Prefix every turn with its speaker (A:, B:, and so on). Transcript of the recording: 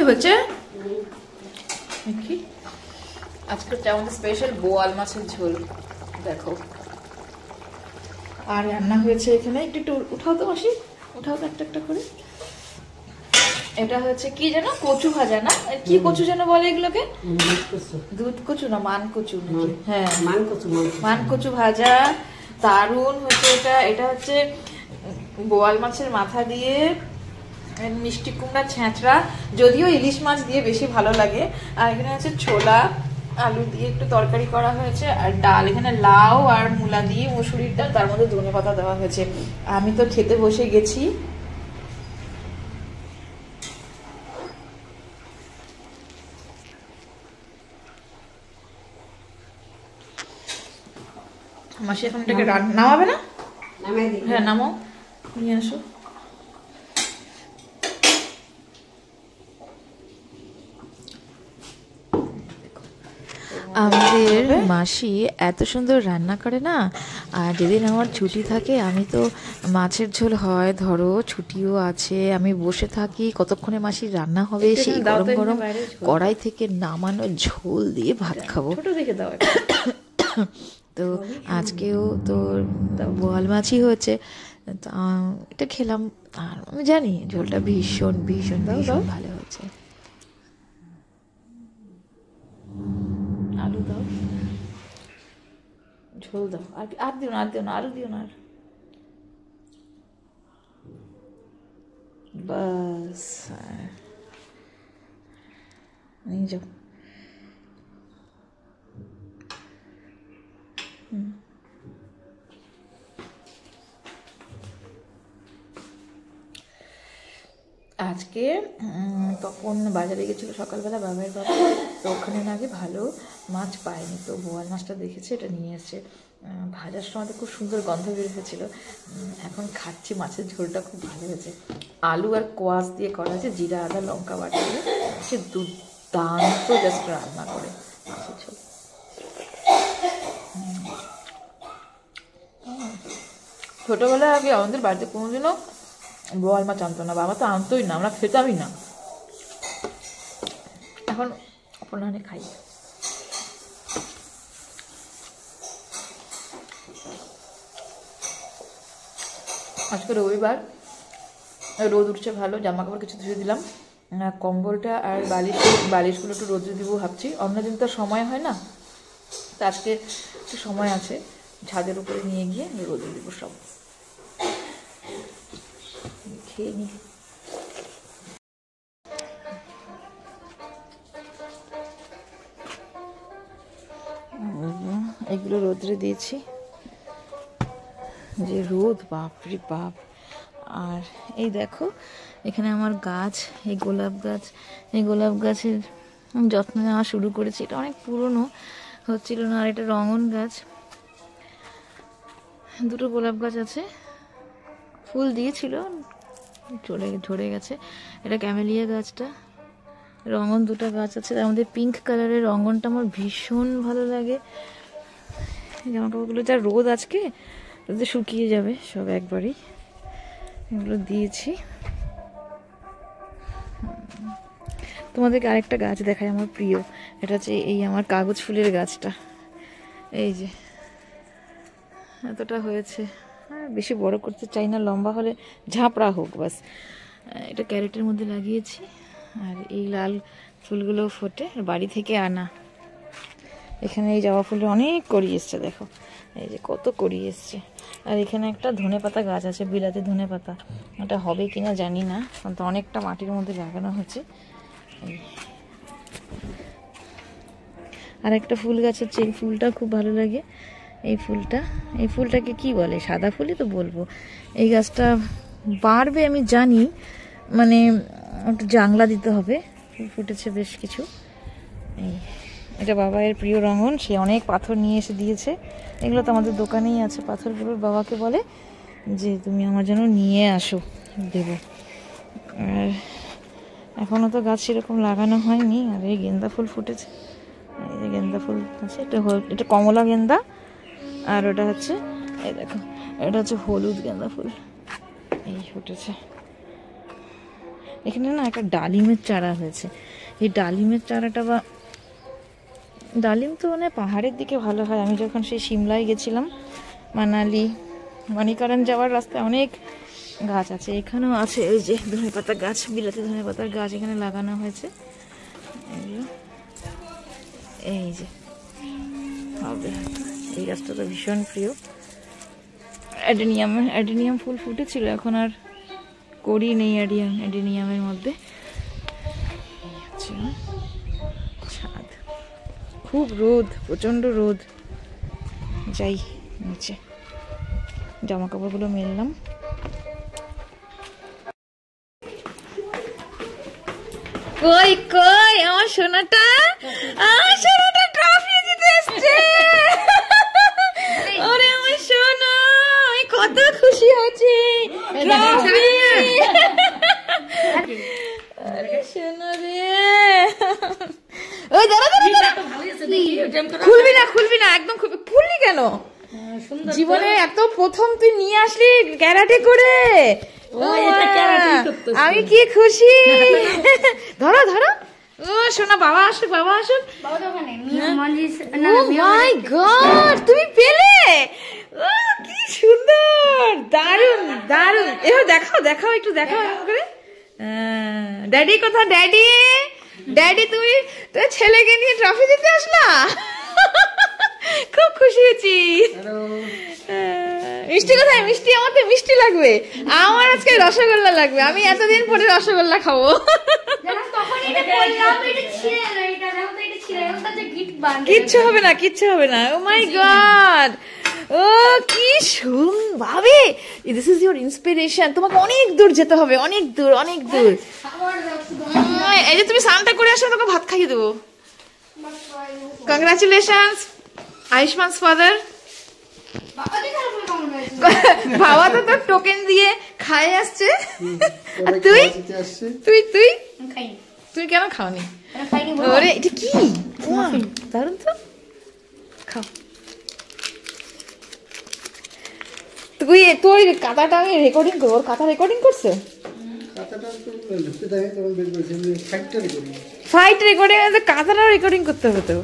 A: হয়েছে কি আজকে আমাদের স্পেশাল বোয়াল মাছের ঝোল দেখো। আর রান্না হয়েছে এখানে একটু উঠাও তো মাসি, উঠাও তো একটা একটা করে। এটা হচ্ছে কি যেন কচু ভাজা না, কি কচু যেন বলে এগুলোকে? দুধ কচু না মান কচু? হ্যাঁ মান কচু ভাজা দারুন হচ্ছে এটা। এটা হচ্ছে বোয়াল মাছের মাথা দিয়ে মিষ্টি কুমড়া ছেঁচড়া, যদিও ইলিশ মাছ দিয়ে বেশি ভালো লাগে। আর এখানে আছে ছোলা আলু দিয়ে একটু তরকারি করা হয়েছে, আর ডাল এখানে লাউ আর মূলা দিয়ে মসুরির ডাল, তার মধ্যে ধনেপাতা দেওয়া হয়েছে। আমি তো খেতে বসে গেছি। মাসি এখন এটাকে নামাবে না? হ্যাঁ নামাও, নিয়ে আসো।
B: আমাদের মাসি এত সুন্দর রান্না করে না। আর যেদিন আমার ছুটি থাকে আমি তো মাছের ঝোল হয়, ধরো ছুটিও আছে, আমি বসে থাকি কতক্ষণে মাসির রান্না হবে, সেই গরম গরম কড়াই থেকে নামানো ঝোল দিয়ে ভাত খাবো। তো আজকেও তো বোয়াল মাছই হয়েছে, এটা খেলাম। আর আমি জানি ঝোলটা ভীষণ ভীষণ ভীষণ ভালো হয়েছে।
A: আলু দাও, ঝোল দাও, আর দিও না, আর দিও না, আলু দিও না। আর বাস নিয়ে যাও। আজকে তখন বাজারে গেছিলো সকালবেলা বাবার বাবা, তো ওখানে না আগে ভালো মাছ পায়নি, তো বোয়াল মাছটা দেখেছে, এটা নিয়ে এসছে। ভাজার সময় তো খুব সুন্দর গন্ধ বের হয়েছিল। এখন খাচ্ছি, মাছের ঝোলটা খুব ভালো হয়েছে। আলু আর কোয়াশ দিয়ে করা আছে, জিরা আদা লঙ্কা বাটা দিয়ে, সে দুর্দান্ত জাস্ট রান্না করে মাছের ঝোল। ছোটোবেলায় আগে আমাদের বাড়িতে কোনোদিনও বোয়াল মাছ আনতো না, বাবা তো আনতোই না, আমরা খেতামই না। এখন আপনারা খাই। আজকে রবিবার, রোদ উঠছে ভালো, জামা কাপড় কিছু ধুয়ে দিলাম, কম্বলটা আর বালিশগুলো একটু রোদে দিব ভাবছি। অন্যদিন তো সময় হয় না, তো আজকে একটু সময় আছে, ছাদের উপরে নিয়ে গিয়ে রোদে দিব সব। খেয়ে নি। এগুলো রোদ্রে দিয়েছি, যে রোদ বাপরে বাপ। আর এই দেখো এখানে আমার গাছ, এই গোলাপ গাছ, এই গোলাপ গাছের যত্ন নেওয়া শুরু করেছি। এটা অনেক পুরনো, হচ্ছিল না। আর এটা রঙন গাছ, দুটো গোলাপ গাছ আছে, ফুল দিয়েছিল, ঝরে গেছে। এটা ক্যামেলিয়া গাছটা, রঙন দুটো গাছ আছে, তার মধ্যে পিঙ্ক কালারের রঙনটা আমার ভীষণ ভালো লাগে। জামা কাপড়গুলো যা রোদ আজকে, রোদে শুকিয়ে যাবে সব একবারই। এগুলো দিয়েছি। তোমাদেরকে আরেকটা গাছ দেখাই আমার প্রিয়, এটা হচ্ছে এই আমার কাগজ ফুলের গাছটা। এই যে এতটা হয়েছে, বেশি বড় করতে চাই না, লম্বা হলে ঝাঁপড়া হোক বাস। এটা ক্যারেটের মধ্যে লাগিয়েছি। আর এই লাল ফুলগুলো ফোটে, বাড়ি থেকে আনা। এখানে এই জবা ফুলে অনেক কড়ি এসছে, দেখো এই যে কত কড়ি এসছে। আর এখানে একটা ধনেপাতা গাছ আছে, বিলাতি ধনেপাতা, ওটা হবে কিনা জানি না, কিন্তু অনেকটা মাটির মধ্যে লাগানো হয়েছে। আর একটা ফুল গাছ হচ্ছে, এই ফুলটা খুব ভালো লাগে। এই ফুলটাকে কি বলে, সাদা ফুলই তো বলবো। এই গাছটা বাড়বে আমি জানি, মানে একটু জাংলা দিতে হবে। ফুল ফুটেছে বেশ কিছু। এটা বাবার প্রিয় রঙন, সে অনেক পাথর নিয়ে এসে দিয়েছে। এগুলো তো আমাদের দোকানেই আছে পাথরগুলোর। বাবাকে বলে যে তুমি আমার জন্য নিয়ে আসো, দেবো। আর এখনও তো গাছ সেরকম লাগানো হয়নি। আর এই গেন্দা ফুল ফুটেছে, এই যে গেন্দা ফুল আছে, এটা কমলা গেন্দা। আর ওটা হচ্ছে, এই দেখো, এটা হচ্ছে হলুদ গেন্দা ফুল, এই ফুটেছে। এখানে না একটা ডালিমের চারা হয়েছে। এই ডালিমের চারাটা বা ডালিম তো মানে পাহাড়ের দিকে ভালো হয়। আমি যখন সেই সিমলায় গেছিলাম, মানালি মানিকরণ যাওয়ার রাস্তায় অনেক গাছ আছে, এখানেও আছে। ওই যে ধনেপাতা গাছ, বিলাতি ধনেপাতার গাছ এখানে লাগানো হয়েছে। এই যে হবে, এই গাছটা তো ভীষণ প্রিয়। অ্যাডেনিয়াম ফুল ফুটেছিল, এখন আর করি নেই অ্যাডেনিয়ামের মধ্যে। ছাদ, খুব রোদ, প্রচন্ড রোদ। যাই নিচে, জামা কাপড়গুলো মেললাম। কই কই আমার সোনাটা, ট্রফি জিতে এসেছে। ওরে আমার সোনা, আমি কত খুশি হয়েছি। ট্রফি, আরে সোনা রে। ওই দাঁড়া দাঁড়া দাঁড়া, খুলবি না একদম। খুললি কেন? জীবনে এত প্রথম তুই নিয়ে আসলি ক্যারাটে করে। আমি কি খুশি। ধরো ধরো। ও শোনা, বাবা আসুক, বাবা আসুক। মাই গড, তুমি পেলে? ও কি সুন্দর, দারুন দারুন। এবার দেখাও দেখাও, একটু দেখাও এরকম করে। ড্যাডি কোথায়? ড্যাডি তুমি ছেলেকে নিয়ে ট্রফি দিতে আসলা? খুব খুশি হয়েছি। মিষ্টি কোথায়? মিষ্টি, আমার তো মিষ্টি লাগবে। আমার আজকে রসগোল্লা লাগবে। আমি এতদিন পরে রসগোল্লা খাবো। কিচ্ছু হবে না, কিচ্ছু হবে না। ও মাই গড, ও কি ভাবে। This is your inspiration. তোমাকে অনেক দূর যেতে হবে, অনেক দূর অনেক দূর। এই যে তুমি স্নানটা করে আসো, তোকে ভাত খাইয়ে দেবো। Congratulations Ayushman's father. বাবা তো তোর টোকেন দিয়ে খাই আসছে। তুই তুই তুই তুই কেন খাওনি? ওরে এটা কি দারুন তো, খাও। তুই তোর কাঁথাটা আমি রেকর্ডিং করবো। ওর কাঁথা রেকর্ডিং করছে? ফাইট রেকর্ডিং, কাঁথাটাও রেকর্ডিং করতে হবে তো।